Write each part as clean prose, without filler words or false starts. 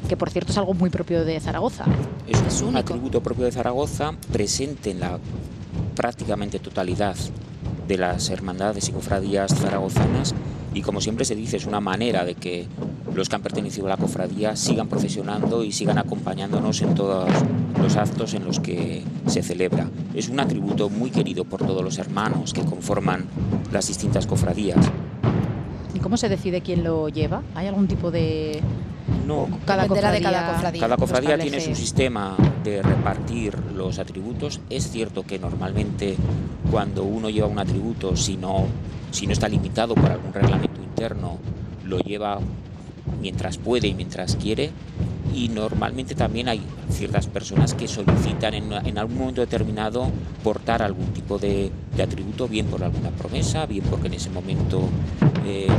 que por cierto es algo muy propio de Zaragoza. Es un atributo propio de Zaragoza, presente en la prácticamente totalidad de las hermandades y cofradías zaragozanas, y como siempre se dice, es una manera de que los que han pertenecido a la cofradía sigan procesionando y sigan acompañándonos en todos los actos en los que se celebra. Es un atributo muy querido por todos los hermanos que conforman las distintas cofradías. ¿Y cómo se decide quién lo lleva? ¿Hay algún tipo de...? No, Cada cofradía tiene su sistema de repartir los atributos. Es cierto que normalmente cuando uno lleva un atributo, si no está limitado por algún reglamento interno, lo lleva mientras puede y mientras quiere, y normalmente también hay ciertas personas que solicitan en algún momento determinado portar algún tipo de atributo, bien por alguna promesa, bien porque en ese momento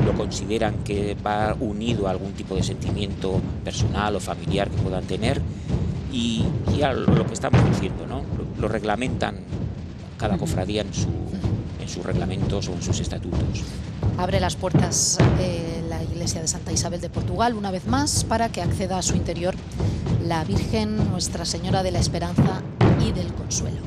lo consideran que va unido a algún tipo de sentimiento personal o familiar que puedan tener, y a lo que estamos diciendo, ¿no? Lo reglamentan cada cofradía en sus reglamentos o en sus estatutos. Abre las puertas la iglesia de Santa Isabel de Portugal una vez más para que acceda a su interior la Virgen Nuestra Señora de la Esperanza y del Consuelo.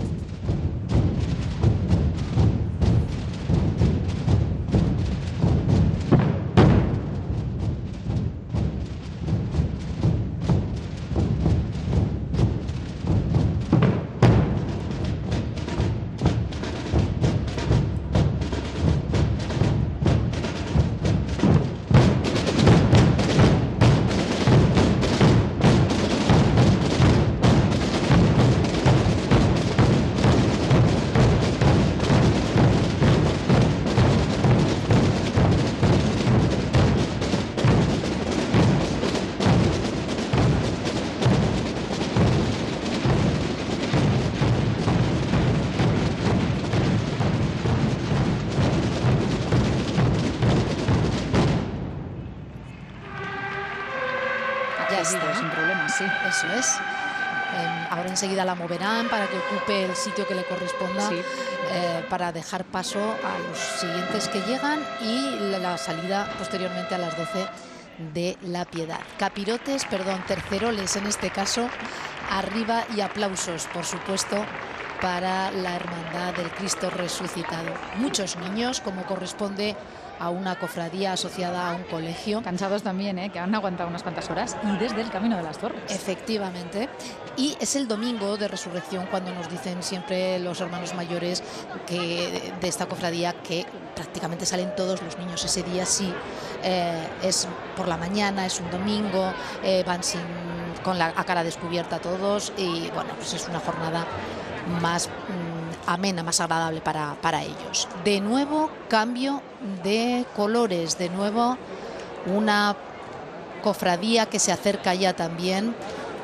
Sin problemas, sí. Eso es. Ahora enseguida la moverán para que ocupe el sitio que le corresponda, sí. Para dejar paso a los siguientes que llegan y la salida posteriormente a las 12 de la Piedad. Capirotes, terceroles en este caso, arriba, y aplausos, por supuesto, para la Hermandad del Cristo Resucitado. Muchos niños, como corresponde a una cofradía asociada a un colegio. Cansados también, que han aguantado unas cuantas horas, y desde el Camino de las Torres. Efectivamente. Y es el domingo de Resurrección cuando nos dicen siempre los hermanos mayores de esta cofradía que prácticamente salen todos los niños. Ese día sí, es por la mañana, es un domingo, van con la cara descubierta todos, y bueno, pues es una jornada más amena, más agradable para ellos. De nuevo cambio de colores, de nuevo una cofradía que se acerca ya también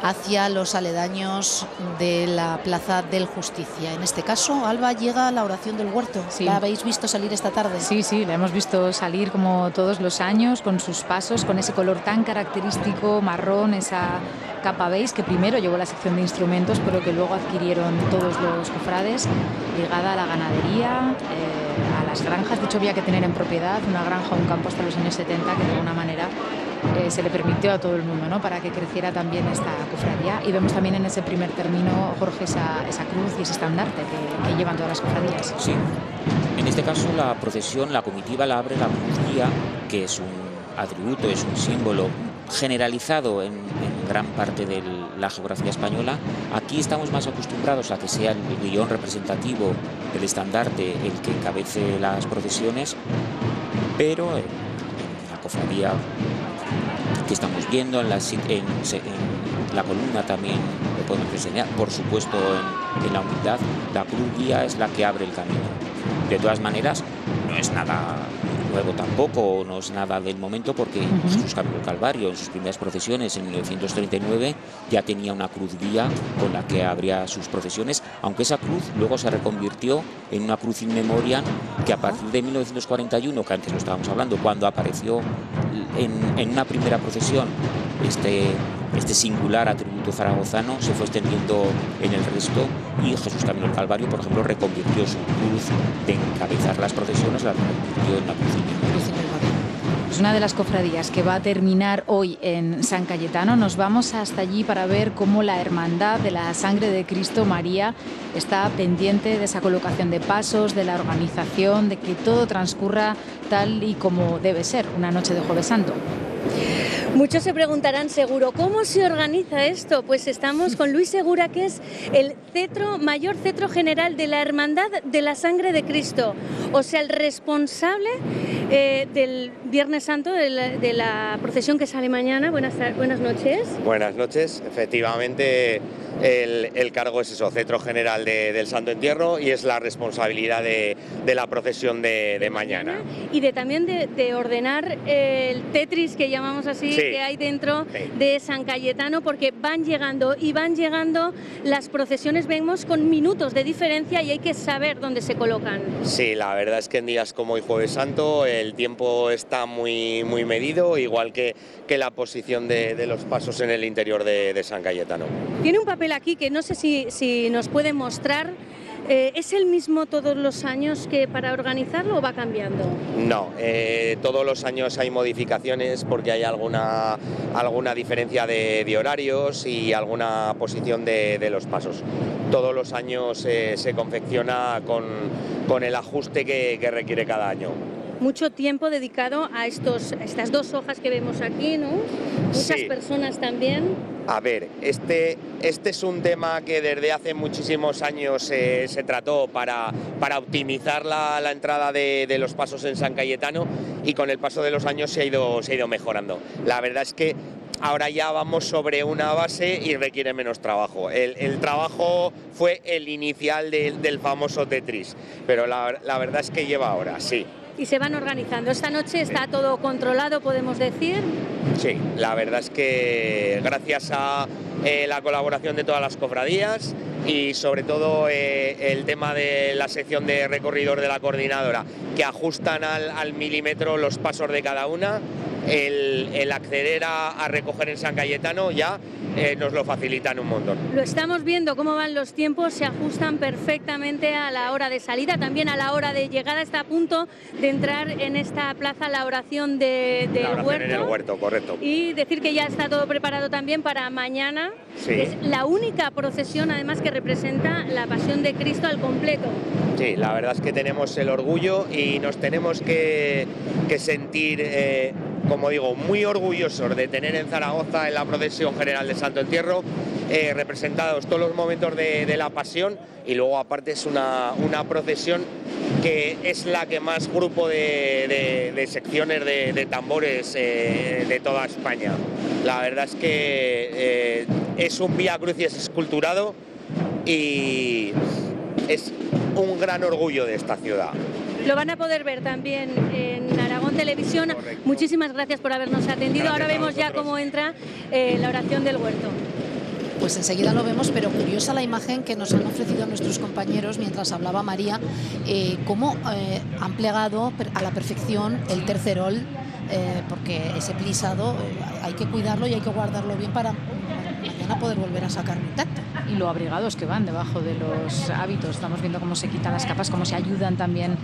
hacia los aledaños de la Plaza del Justicia. En este caso, Alba, llega la oración del huerto. Sí. ¿La habéis visto salir esta tarde? Sí, la hemos visto salir como todos los años, con sus pasos, con ese color tan característico marrón, esa capa beige que primero llevó la sección de instrumentos, pero que luego adquirieron todos los cofrades, ligada a la ganadería, a las granjas. De hecho, había que tener en propiedad una granja o un campo hasta los años 70, que de alguna manera se le permitió a todo el mundo, ¿no?, para que creciera también esta cofradía. Y vemos también en ese primer término, Jorge, esa cruz y ese estandarte que llevan todas las cofradías. Sí, en este caso la procesión, la comitiva la abre la cruz guía, que es un atributo, es un símbolo generalizado en gran parte de la geografía española. Aquí estamos más acostumbrados a que sea el guión representativo del estandarte el que encabece las procesiones, pero en la cofradía que estamos viendo, en la columna también lo podemos enseñar, por supuesto en la unidad, la cruz guía es la que abre el camino. De todas maneras, no es nada nuevo tampoco, no es nada del momento, porque Jesús Camino del Calvario en sus primeras procesiones en 1939 ya tenía una cruz guía con la que abría sus procesiones, aunque esa cruz luego se reconvirtió en una cruz in memoriam que a partir de 1941, que antes lo estábamos hablando, cuando apareció en una primera procesión este singular atributo zaragozano, se fue extendiendo en el resto, y Jesús Camino del Calvario, por ejemplo, reconvirtió su cruz de encabezar las procesiones, la reconvirtió en la cruz in memoriam. Es una de las cofradías que va a terminar hoy en San Cayetano. Nos vamos hasta allí para ver cómo la Hermandad de la Sangre de Cristo María está pendiente de esa colocación de pasos, de la organización, de que todo transcurra tal y como debe ser una noche de Jueves Santo. Muchos segurarán seguro, ¿cómo se organiza esto? Pues estamos con Luis Segura, que es el mayor cetro general de la Hermandad de la Sangre de Cristo, o sea, el responsable del Viernes Santo, de la procesión que sale mañana. Buenas noches. Buenas noches, efectivamente el cargo es eso, cetro general del Santo Entierro, y es la responsabilidad de la procesión de mañana. Y también de ordenar el Tetris, que llamamos así, sí, que hay dentro de San Cayetano, porque van llegando las procesiones, vemos con minutos de diferencia y hay que saber dónde se colocan. Sí, la verdad es que en días como hoy Jueves Santo el tiempo está muy medido, igual que la posición de los pasos en el interior de San Cayetano. Tiene un papel aquí que no sé si nos puede mostrar. ¿Es el mismo todos los años que para organizarlo o va cambiando? No, todos los años hay modificaciones porque hay alguna diferencia de horarios y alguna posición de los pasos. Todos los años se confecciona con el ajuste que requiere cada año. Mucho tiempo dedicado a estas dos hojas que vemos aquí, ¿no? Muchas personas también. A ver, este es un tema que desde hace muchísimos años se trató para optimizar la entrada de los pasos en San Cayetano, y con el paso de los años se ha ido mejorando. La verdad es que ahora ya vamos sobre una base y requiere menos trabajo. El trabajo fue el inicial del famoso Tetris, pero la verdad es que lleva ahora, sí. Y se van organizando. Esta noche está todo controlado, podemos decir. Sí, la verdad es que gracias a la colaboración de todas las cofradías y sobre todo el tema de la sección de recorridos de la coordinadora, que ajustan al milímetro los pasos de cada una, el acceder a recoger en San Cayetano ya nos lo facilitan un montón. Lo estamos viendo cómo van los tiempos, se ajustan perfectamente a la hora de salida, también a la hora de llegada. Está a punto de entrar en esta plaza la oración del huerto. En el huerto, correcto. Y decir que ya está todo preparado también para mañana. Sí. Es la única procesión además que representa la Pasión de Cristo al completo. Sí, la verdad es que tenemos el orgullo y nos tenemos que sentir, como digo, muy orgullosos de tener en Zaragoza, en la procesión general de Santo Entierro, representados todos los momentos de la Pasión, y luego aparte es una procesión que es la que más grupo de secciones de tambores de toda España. La verdad es que es un Vía Crucis esculturado y es un gran orgullo de esta ciudad. Lo van a poder ver también en Aragón Televisión. Correcto. Muchísimas gracias por habernos atendido. Gracias. Ahora vemos ya cómo entra la oración del huerto. Pues enseguida lo vemos, pero curiosa la imagen que nos han ofrecido nuestros compañeros mientras hablaba María, cómo han plegado a la perfección el tercerol, porque ese plisado hay que cuidarlo y hay que guardarlo bien para mañana poder volver a sacarlo intacto. Y lo abrigados que van debajo de los hábitos. Estamos viendo cómo se quitan las capas, cómo se ayudan también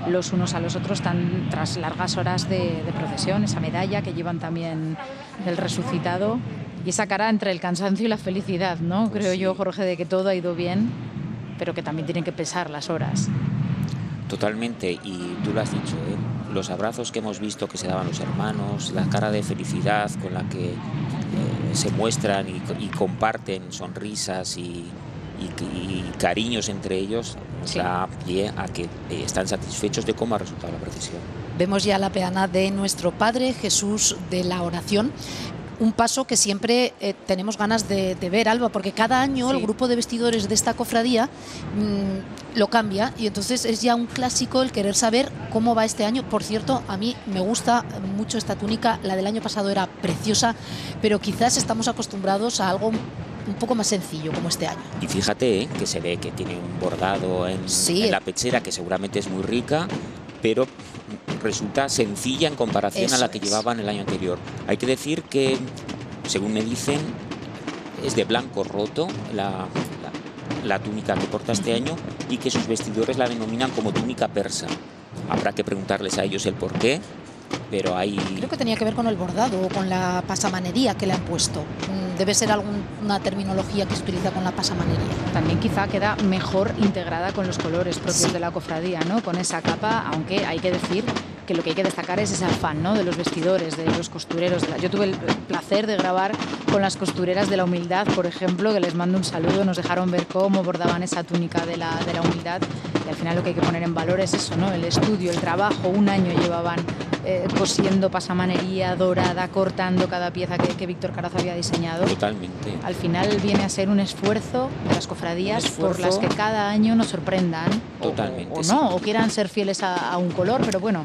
los unos a los otros tras largas horas de procesión, esa medalla que llevan también del resucitado y esa cara entre el cansancio y la felicidad, ¿no? Creo yo, Jorge, de que todo ha ido bien, pero que también tienen que pesar las horas. Totalmente, y tú lo has dicho, los abrazos que hemos visto que se daban los hermanos, la cara de felicidad con la que se muestran y comparten sonrisas y cariños entre ellos, nos da pie a que están satisfechos de cómo ha resultado la procesión. Vemos ya la peana de nuestro Padre Jesús de la Oración. Un paso que siempre tenemos ganas de ver, Alba, porque cada año el grupo de vestidores de esta cofradía lo cambia, y entonces es ya un clásico el querer saber cómo va este año. Por cierto, a mí me gusta mucho esta túnica, la del año pasado era preciosa, pero quizás estamos acostumbrados a algo un poco más sencillo como este año. Y fíjate que se ve que tiene un bordado en la pechera que seguramente es muy rica, pero resulta sencilla en comparación a la que llevaban el año anterior. Hay que decir que, según me dicen, es de blanco roto la túnica que porta este año, y que sus vestidores la denominan como túnica persa. Habrá que preguntarles a ellos el porqué, pero hay... Creo que tenía que ver con el bordado o con la pasamanería que le han puesto. Debe ser alguna terminología que se utiliza con la pasamanería. También quizá queda mejor integrada con los colores propios de la cofradía, ¿no? Con esa capa, aunque hay que decir que lo que hay que destacar es ese afán, ¿no? De los vestidores, de los costureros. Yo tuve el placer de grabar con las costureras de la Humildad, por ejemplo, que les mando un saludo. Nos dejaron ver cómo bordaban esa túnica de la Humildad, y al final lo que hay que poner en valor es eso, ¿no? El estudio, el trabajo. Un año llevaban cosiendo pasamanería dorada, cortando cada pieza que Víctor Carazo había diseñado. Totalmente. Al final viene a ser un esfuerzo de las cofradías por las que cada año nos sorprendan. Totalmente. O no, o quieran ser fieles a un color, pero bueno.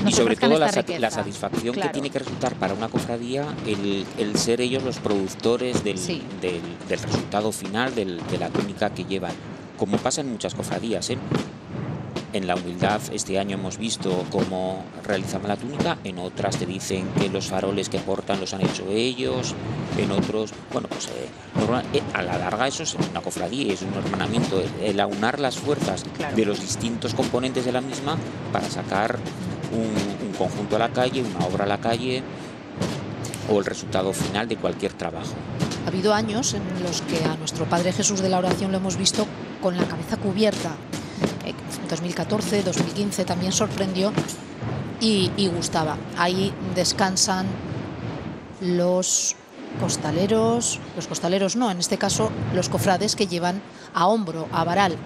Y sobre todo la riqueza. satisfacción que tiene que resultar para una cofradía el ser ellos los productores del resultado final de la túnica que llevan, como pasa en muchas cofradías, ¿eh? En la Humildad este año hemos visto cómo realizaban la túnica, en otras te dicen que los faroles que portan los han hecho ellos, en otros, bueno, pues a la larga eso es una cofradía, es un hermanamiento, el aunar las fuerzas de los distintos componentes de la misma para sacar un conjunto a la calle, una obra a la calle o el resultado final de cualquier trabajo. Ha habido años en los que a nuestro Padre Jesús de la Oración lo hemos visto con la cabeza cubierta. 2014, 2015 también sorprendió y gustaba. Ahí descansan los costaleros no, en este caso los cofrades que llevan a hombro, a varal,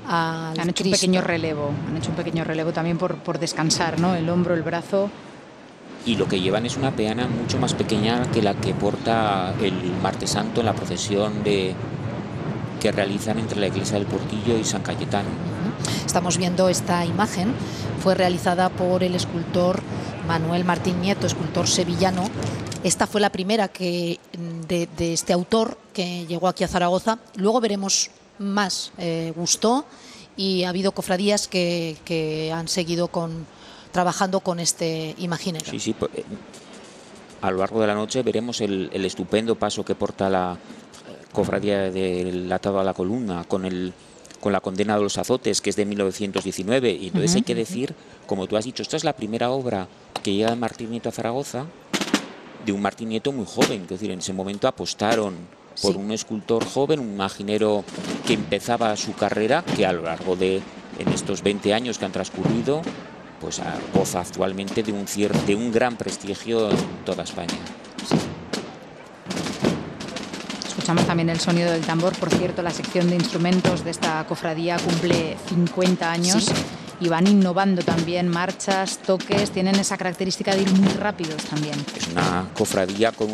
han hecho un pequeño relevo también por descansar, ¿no? El hombro, el brazo. Y lo que llevan es una peana mucho más pequeña que la que porta el Martes Santo en la procesión que realizan entre la iglesia del Portillo y San Cayetano. Estamos viendo esta imagen, fue realizada por el escultor Manuel Martín Nieto, escultor sevillano. Esta fue la primera de este autor que llegó aquí a Zaragoza. Luego veremos más. Gustó y ha habido cofradías que han seguido trabajando con este imaginero. Sí, a lo largo de la noche veremos el estupendo paso que porta la cofradía del atado a la columna con la condena de los azotes, que es de 1919, y entonces hay que decir, como tú has dicho, esta es la primera obra que llega de Martín Nieto a Zaragoza, de un Martín Nieto muy joven, es decir, en ese momento apostaron por un escultor joven, un imaginero que empezaba su carrera, que a lo largo en estos 20 años que han transcurrido, pues goza actualmente de un gran prestigio en toda España. Escuchamos también el sonido del tambor. Por cierto, la sección de instrumentos de esta cofradía cumple 50 años y van innovando también marchas, toques, tienen esa característica de ir muy rápidos también. Es una cofradía con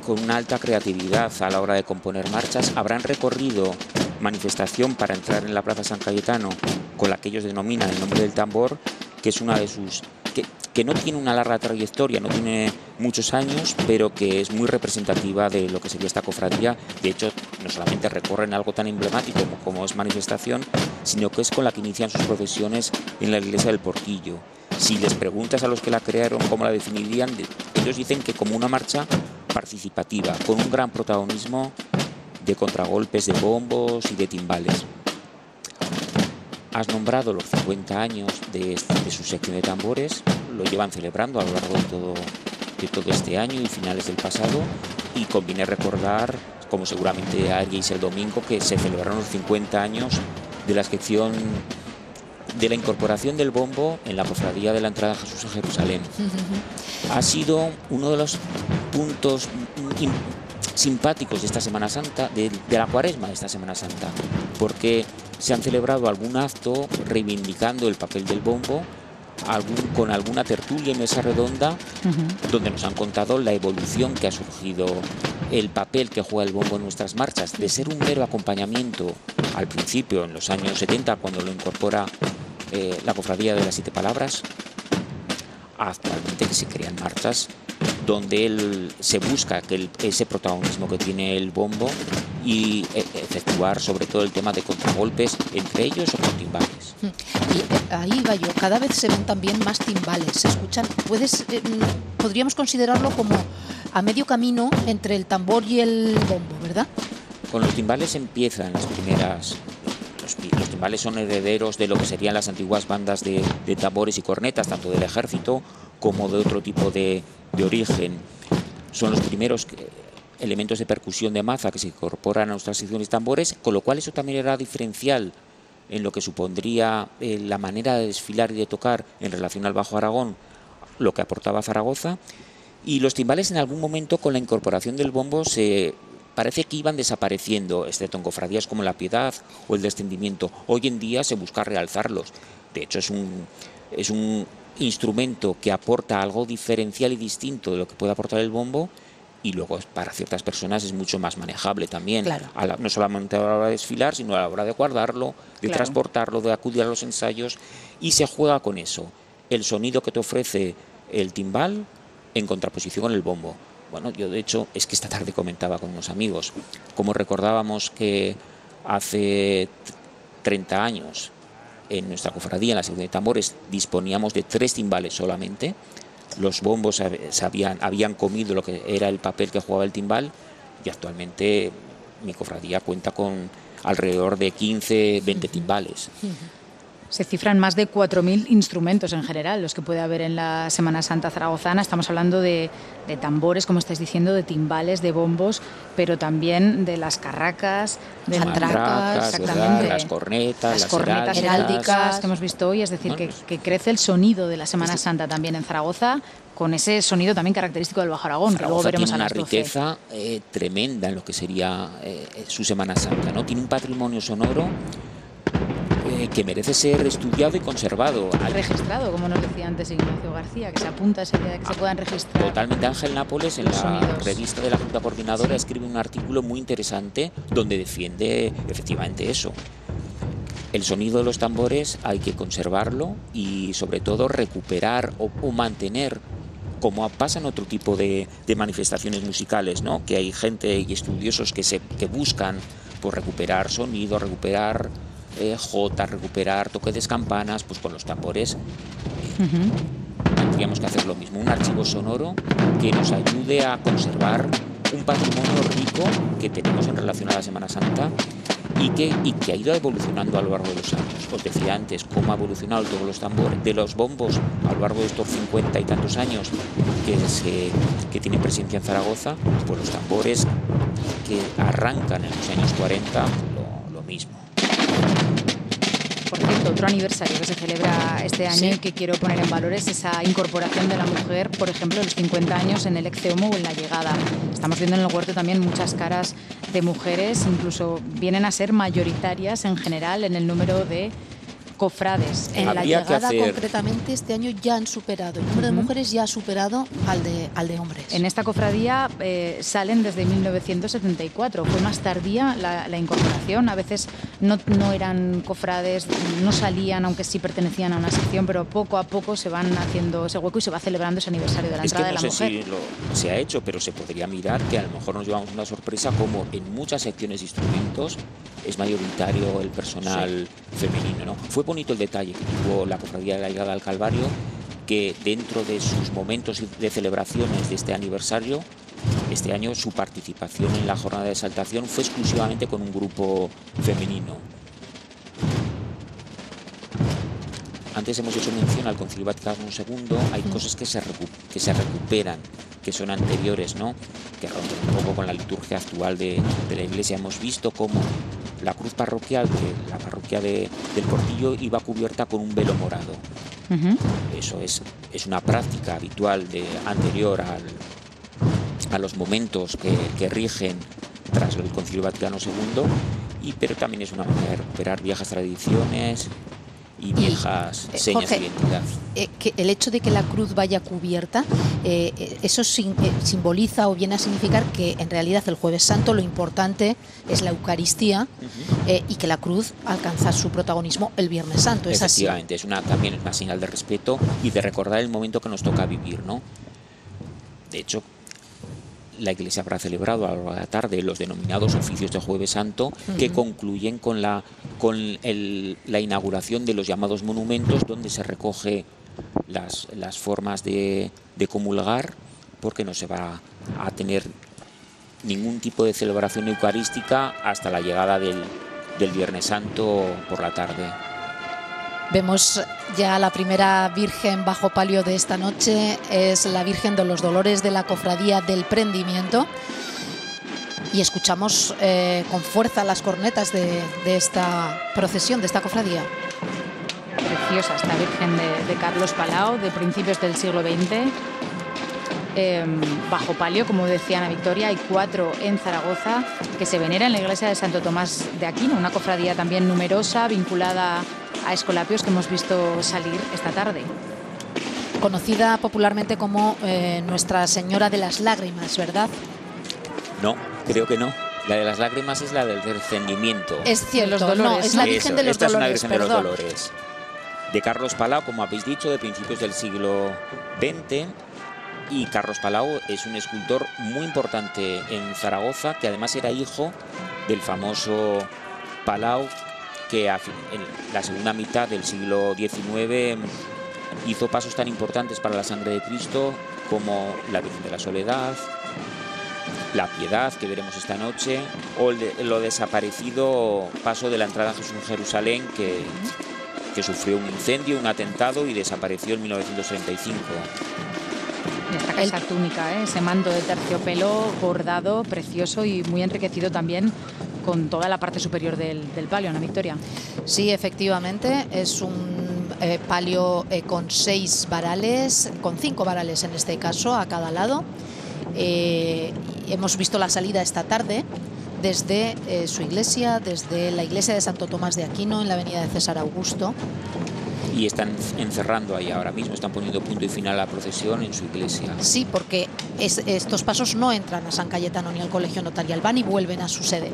una alta creatividad a la hora de componer marchas. Habrán recorrido manifestación para entrar en la Plaza San Cayetano con la que ellos denominan el nombre del tambor, que es una de sus... que no tiene una larga trayectoria, no tiene muchos años, pero que es muy representativa de lo que sería esta cofradía. De hecho, no solamente recorren algo tan emblemático como es manifestación, sino que es con la que inician sus procesiones en la iglesia del Portillo. Si les preguntas a los que la crearon cómo la definirían, ellos dicen que como una marcha participativa, con un gran protagonismo de contragolpes de bombos y de timbales. Has nombrado los 50 años de su sección de tambores, lo llevan celebrando a lo largo de todo este año y finales del pasado, y conviene recordar, como seguramente haríais el domingo, que se celebraron los 50 años de la sección de la incorporación del bombo en la cofradía de la entrada de Jesús a Jerusalén. Ha sido uno de los puntos simpáticos de esta Semana Santa, de la Cuaresma de esta Semana Santa, porque se han celebrado algún acto reivindicando el papel del bombo, con alguna tertulia y mesa redonda, donde nos han contado la evolución que ha surgido, el papel que juega el bombo en nuestras marchas, de ser un mero acompañamiento al principio, en los años 70, cuando lo incorpora la Cofradía de las Siete Palabras, actualmente que se crean marchas donde se busca ese protagonismo que tiene el bombo y efectuar sobre todo el tema de contragolpes entre ellos o con timbales. Y ahí va yo, cada vez se ven también más timbales, se escuchan, podríamos considerarlo como a medio camino entre el tambor y el bombo, ¿verdad? Con los timbales empiezan las primeras... Los timbales son herederos de lo que serían las antiguas bandas de tambores y cornetas, tanto del ejército como de otro tipo de origen. Son los primeros elementos de percusión de maza que se incorporan a nuestras secciones de tambores, con lo cual eso también era diferencial en lo que supondría la manera de desfilar y de tocar en relación al Bajo Aragón, lo que aportaba Zaragoza. Y los timbales en algún momento, con la incorporación del bombo, parece que iban desapareciendo, excepto en cofradías como la Piedad o el Descendimiento. Hoy en día se busca realzarlos. De hecho, es un instrumento que aporta algo diferencial y distinto de lo que puede aportar el bombo, y luego para ciertas personas es mucho más manejable también, claro. No solamente a la hora de desfilar, sino a la hora de guardarlo, de transportarlo, de acudir a los ensayos, y se juega con eso, el sonido que te ofrece el timbal en contraposición con el bombo. Bueno, yo de hecho es que esta tarde comentaba con unos amigos cómo recordábamos que hace 30 años en nuestra cofradía, en la sección de tambores, disponíamos de 3 timbales solamente. Los bombos habían comido lo que era el papel que jugaba el timbal, y actualmente mi cofradía cuenta con alrededor de 15, 20 timbales. Se cifran más de 4.000 instrumentos en general, los que puede haber en la Semana Santa zaragozana. Estamos hablando de tambores, como estáis diciendo, de timbales, de bombos, pero también de las carracas, de matracas, exactamente, las cornetas heráldicas que hemos visto hoy. Es decir, que crece el sonido de la Semana Santa también en Zaragoza, con ese sonido también característico del Bajo Aragón, que luego veremos a las 12. Tiene una riqueza tremenda en lo que sería su Semana Santa, ¿no? Tiene un patrimonio sonoro que merece ser estudiado y conservado. Registrado, como nos decía antes Ignacio García, que se apunta esa idea de que se puedan registrar. Totalmente. Ángel Nápoles, en la revista de la Junta Coordinadora, escribe un artículo muy interesante donde defiende efectivamente eso. El sonido de los tambores hay que conservarlo y sobre todo recuperar o mantener, como pasa en otro tipo de manifestaciones musicales, ¿no? Que hay gente y estudiosos que buscan pues recuperar sonido, recuperar jotas, recuperar toques de campanas. Pues con los tambores tendríamos que hacer lo mismo, un archivo sonoro que nos ayude a conservar un patrimonio rico que tenemos en relación a la Semana Santa y que ha ido evolucionando a lo largo de los años. Os decía antes cómo ha evolucionado todos los tambores, de los bombos a lo largo de estos 50 y tantos años que tienen presencia en Zaragoza. Pues los tambores que arrancan en los años 40, lo mismo. Por cierto, otro aniversario que se celebra este año y que quiero poner en valor es esa incorporación de la mujer, por ejemplo, los 50 años en el Ecce Homo o en la Llegada. Estamos viendo en el huerto también muchas caras de mujeres, incluso vienen a ser mayoritarias en general en el número de cofrades. En la Llegada concretamente este año ya han superado, el número de mujeres ya ha superado al de hombres. En esta cofradía salen desde 1974, fue más tardía la incorporación, a veces no eran cofrades, no salían, aunque sí pertenecían a una sección, pero poco a poco se van haciendo ese hueco y se va celebrando ese aniversario de la entrada de la mujer. No sé si se ha hecho, pero se podría mirar que a lo mejor nos llevamos una sorpresa, como en muchas secciones de instrumentos es mayoritario el personal femenino, ¿no? Fue bonito el detalle que tuvo la cofradía de la Llegada al Calvario, que dentro de sus momentos de celebraciones de este aniversario, este año su participación en la jornada de exaltación fue exclusivamente con un grupo femenino. Antes hemos hecho mención al Concilio Vaticano II, hay cosas que se recuperan, que son anteriores, ¿no? Que rompen un poco con la liturgia actual de la Iglesia. Hemos visto cómo la cruz parroquial de la parroquia del Portillo iba cubierta con un velo morado. Eso es una práctica habitual anterior a los momentos que rigen tras el Concilio Vaticano II, pero también es una manera de recuperar viejas tradiciones y viejas señas Jorge, de identidad. Que el hecho de que la cruz vaya cubierta, eso simboliza o viene a significar que en realidad el Jueves Santo lo importante es la Eucaristía y que la cruz alcanza su protagonismo el Viernes Santo. ¿Es así? Efectivamente, también es una señal de respeto y de recordar el momento que nos toca vivir, ¿no? De hecho, la Iglesia habrá celebrado a lo largo de la tarde los denominados oficios de Jueves Santo, que concluyen con la inauguración de los llamados monumentos, donde se recoge las formas de comulgar, porque no se va a tener ningún tipo de celebración eucarística hasta la llegada del Viernes Santo por la tarde. Vemos ya la primera Virgen bajo palio de esta noche, es la Virgen de los Dolores de la Cofradía del Prendimiento. Y escuchamos con fuerza las cornetas de esta procesión, de esta cofradía. Preciosa esta Virgen de Carlos Palau, de principios del siglo XX. Bajo palio, como decía Ana Victoria, hay 4 en Zaragoza que se veneran en la iglesia de Santo Tomás de Aquino, una cofradía también numerosa, vinculada a Escolapios, que hemos visto salir esta tarde. Conocida popularmente como Nuestra Señora de las Lágrimas, ¿verdad? No, creo que no. La de las lágrimas es la del descendimiento. Es cierto, los dolores, no, es la ¿no? Virgen de los Esta Dolores, es una Virgen perdón. de los Dolores. De Carlos Palau, como habéis dicho, de principios del siglo XX. Y Carlos Palau es un escultor muy importante en Zaragoza, que además era hijo del famoso Palau, que en la segunda mitad del siglo XIX hizo pasos tan importantes para la sangre de Cristo como la Virgen de la Soledad, la Piedad, que veremos esta noche, o lo desaparecido paso de la entrada a Jesús en Jerusalén, que sufrió un incendio, un atentado y desapareció en 1935. Destaca esa túnica, ese manto de terciopelo bordado, precioso y muy enriquecido también con toda la parte superior del palio, Ana Victoria. Sí, efectivamente, es un palio con 6 varales, con 5 varales en este caso, a cada lado. Hemos visto la salida esta tarde desde su iglesia, desde la iglesia de Santo Tomás de Aquino, en la avenida de César Augusto. Y están encerrando ahí ahora mismo, están poniendo punto y final a la procesión en su iglesia. Sí, porque estos pasos no entran a San Cayetano ni al Colegio Notarial, van y vuelven a su sede.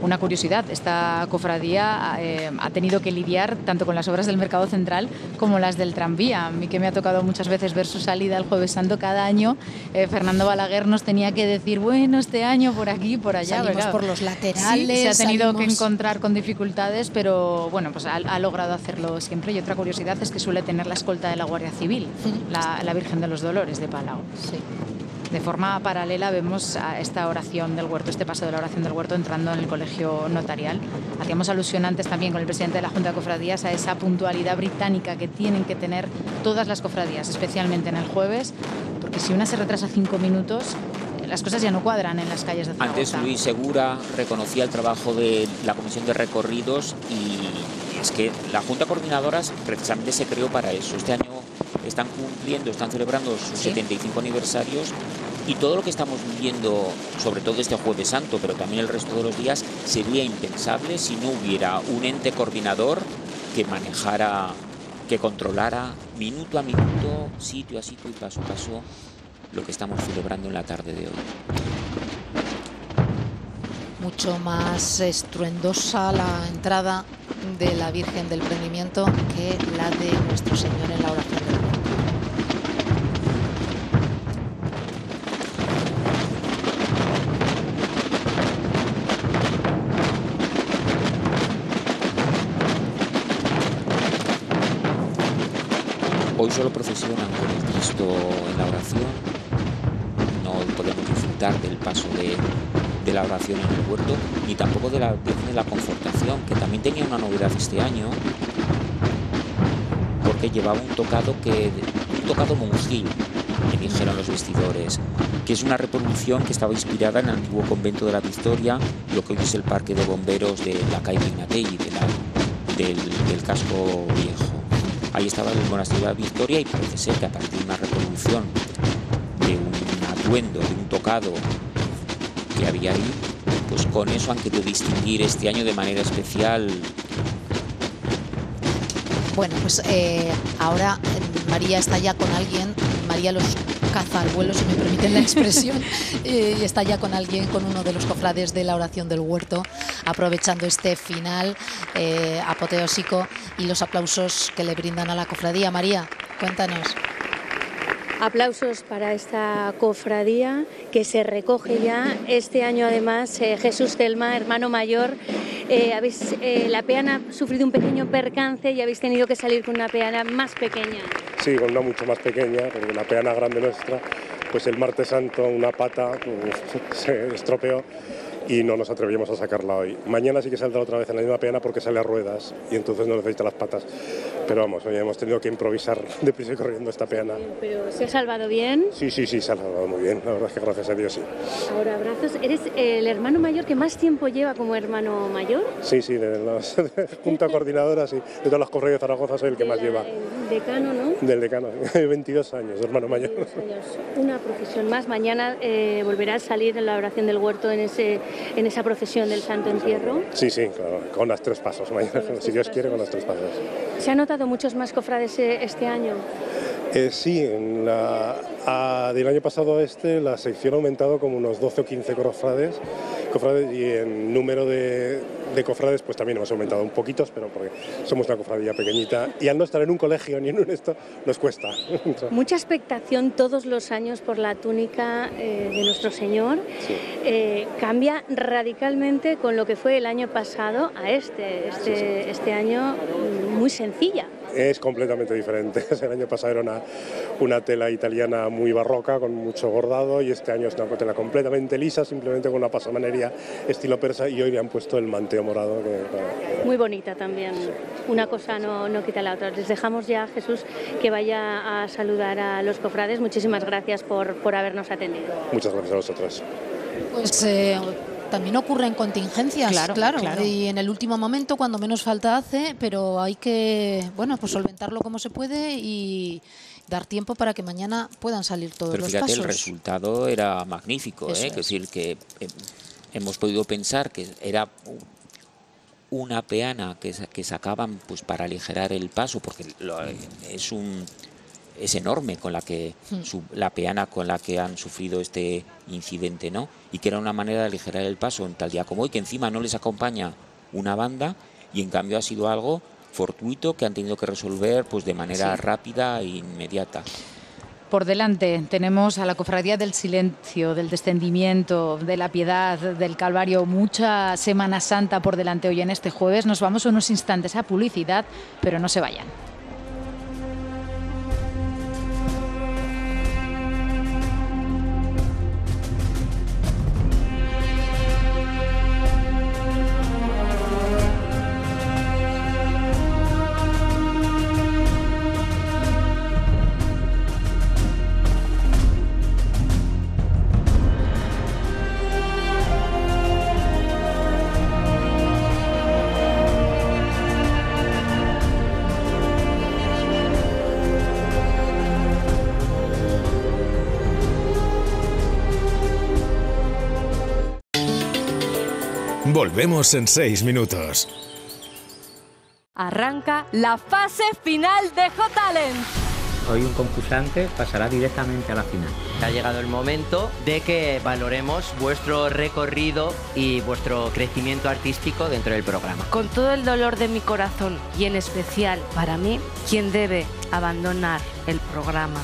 Una curiosidad, esta cofradía ha tenido que lidiar tanto con las obras del Mercado Central como las del tranvía. A mí, que me ha tocado muchas veces ver su salida el Jueves Santo cada año, Fernando Balaguer nos tenía que decir, bueno, este año por aquí, por allá. Salimos ¿verdad? por los laterales. Sí, se ha tenido que salimos... encontrar con dificultades, pero bueno, pues ha logrado hacerlo siempre. Y otra curiosidad es que suele tener la escolta de la Guardia Civil, la Virgen de los Dolores de Palau. Sí. De forma paralela vemos a esta oración del huerto, este paso de la oración del huerto entrando en el colegio notarial. Hacíamos alusión antes también con el presidente de la Junta de Cofradías a esa puntualidad británica que tienen que tener todas las cofradías, especialmente en el jueves, porque si una se retrasa 5 minutos, las cosas ya no cuadran en las calles de Zaragoza. Antes Luis Segura reconocía el trabajo de la Comisión de Recorridos, y es que la Junta Coordinadora precisamente se creó para eso. Este año están celebrando sus 75 aniversarios, y todo lo que estamos viviendo, sobre todo este Jueves Santo, pero también el resto de los días, sería impensable si no hubiera un ente coordinador que manejara, que controlara minuto a minuto, sitio a sitio y paso a paso lo que estamos celebrando en la tarde de hoy. Mucho más estruendosa la entrada de la Virgen del Prendimiento que la de Nuestro Señor en la oración del huerto. Hoy solo procesionan con el Cristo en la oración. No podemos disfrutar del paso de la oración en el huerto, ni tampoco de la Virgen de la Confortación, que también tenía una novedad este año, porque llevaba un tocado monjil, que dijeron los vestidores, que es una reproducción que estaba inspirada en el antiguo convento de la Victoria, lo que hoy es el parque de bomberos de la calle Ignatei, del casco viejo. Ahí estaba el monasterio de la Victoria, y parece ser que a partir de una reproducción de un atuendo, de un tocado que había ahí, pues con eso han querido distinguir este año de manera especial. Bueno, pues ahora María está ya con alguien, María los caza al vuelo, si me permiten la expresión, y está ya con alguien, con uno de los cofrades de la oración del huerto, aprovechando este final apoteósico y los aplausos que le brindan a la cofradía. María, cuéntanos. Aplausos para esta cofradía que se recoge ya este año. Además, Jesús Celma, hermano mayor, la peana ha sufrido un pequeño percance y habéis tenido que salir con una peana más pequeña. Sí, con una mucho más pequeña, porque la peana grande nuestra, pues el martes santo una pata se estropeó y no nos atrevíamos a sacarla hoy. Mañana sí que saldrá otra vez en la misma peana porque sale a ruedas y entonces no necesita las patas. Pero vamos, hoy hemos tenido que improvisar deprisa y corriendo esta peana. ¿Pero se ha salvado bien? Sí, se ha salvado muy bien, la verdad es que gracias a Dios sí. Ahora abrazos. ¿Eres el hermano mayor que más tiempo lleva como hermano mayor? Sí, de la Junta Coordinadora, sí, de todas las cofradías de Zaragoza soy el que más lleva. El decano, ¿no? Del decano, 22 años, hermano mayor. 22 años. Una procesión más. Mañana volverá a salir en la oración del huerto en esa procesión del Santo Entierro. Sí, claro, con los 3 pasos mañana, si Dios quiere, con los 3 pasos. ¿Se han notado muchos más cofrades este año? Sí, del año pasado a la sección ha aumentado como unos 12 o 15 cofrades y en número de cofrades pues también hemos aumentado un poquitos, pero porque somos una cofradía pequeñita y al no estar en un colegio ni en un nos cuesta. Mucha expectación todos los años por la túnica de nuestro Señor. Sí. Cambia radicalmente con lo que fue el año pasado a este año muy sencilla. Es completamente diferente. El año pasado era una tela italiana muy barroca, con mucho bordado, y este año es una tela completamente lisa, simplemente con una pasamanería estilo persa, y hoy le han puesto el manteo morado. Muy bonita también. Una cosa no quita la otra. Les dejamos ya, Jesús, que vaya a saludar a los cofrades. Muchísimas gracias por habernos atendido. Muchas gracias a vosotros. Pues también ocurren contingencias, claro. Y en el último momento, cuando menos falta hace, pero hay que, pues solventarlo como se puede y dar tiempo para que mañana puedan salir todos los pasos. Pero fíjate, el resultado era magnífico, es decir, que hemos podido pensar que era una peana que sacaban pues para aligerar el paso, porque es enorme con la que la peana con la que han sufrido este incidente, ¿no? Y que era una manera de aligerar el paso en tal día como hoy, que encima no les acompaña una banda, y en cambio ha sido algo fortuito que han tenido que resolver pues de manera rápida e inmediata. Por delante tenemos a la Cofradía del Silencio, del Descendimiento, de la Piedad, del Calvario. Mucha Semana Santa por delante hoy en este jueves. Nos vamos unos instantes a publicidad, pero no se vayan. Volvemos en 6 minutos. Arranca la fase final de Hot Talent. Hoy un concursante pasará directamente a la final. Ha llegado el momento de que valoremos vuestro recorrido y vuestro crecimiento artístico dentro del programa. Con todo el dolor de mi corazón y en especial para mí, quien debe abandonar el programa